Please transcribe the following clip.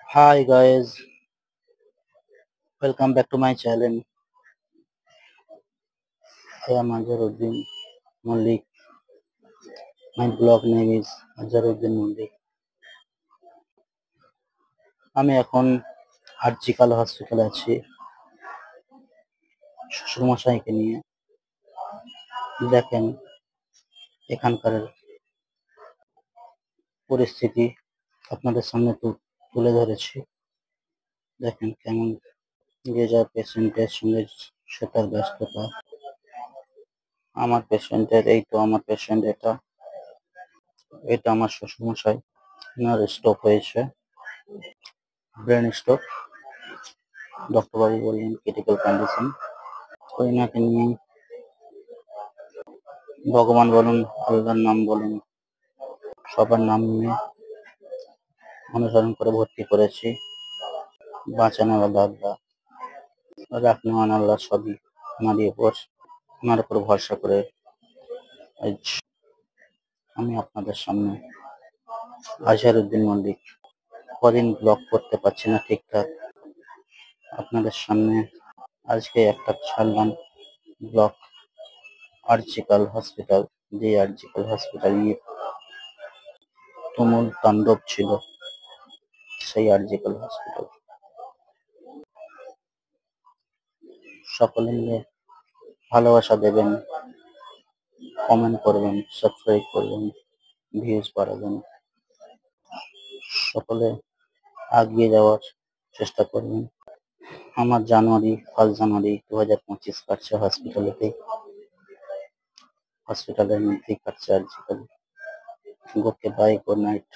Hi guys, welcome back to my channel. I am Azharuddin Malik. My blog name is Azharuddin Malik. আমি এখন আরজিকাল হসপিটালে আছি শ্বশুরমশাইকে নিয়ে। দেখেন এখানকার পরিস্থিতি আপনাদের সামনে তুলে ধরেছি। দেখেন কেমন যে যার পেশেন্টের সঙ্গে সে তার ব্যস্ততা। আমার পেশেন্টের আমার পেশেন্ট এটা এটা আমার শ্বশুরমশাই। ওনার স্ট্রোক হয়েছে, ব্রেন স্ট্রোক। ডক্টরবাবু বললেন ক্রিটিক্যাল কন্ডিশন। ওনাকে নিয়ে ভগবান বলুন, আল্লাহর নাম বলুন, সবার নাম নিয়ে অনুসরণ করে ভর্তি করেছি। বাঁচানোওয়ালা আল্লাহ, রাখনেওয়ালা আল্লাহ, সবই আমারই উপর, ওনার উপর ভরসা করে আজ আমি আপনাদের সামনে আজহারউদ্দিন মল্লিক। কদিন ব্লগ করতে পারছি না ঠিকঠাক, আপনাদের সামনে আজকে একটা ছাড়লাম ব্লগ। আরজিকাল হসপিটাল, যে আরজিকাল হসপিটাল নিয়ে তুমুল তাণ্ডব ছিল, সেই আরজিকাল হসপিটাল। সকলে মিলে ভালোবাসা দেবেন, কমেন্ট করবেন, সাবস্ক্রাইব করবেন, ভিউজ বাড়াবেন। সকলে এগিয়ে যাওয়ার চেষ্টা করবেন। আমার ফার্স্ট জানুয়ারি 2025 কাটছে হসপিটালের মধ্যেই কাটছে RG Kar. Okay bye, good night.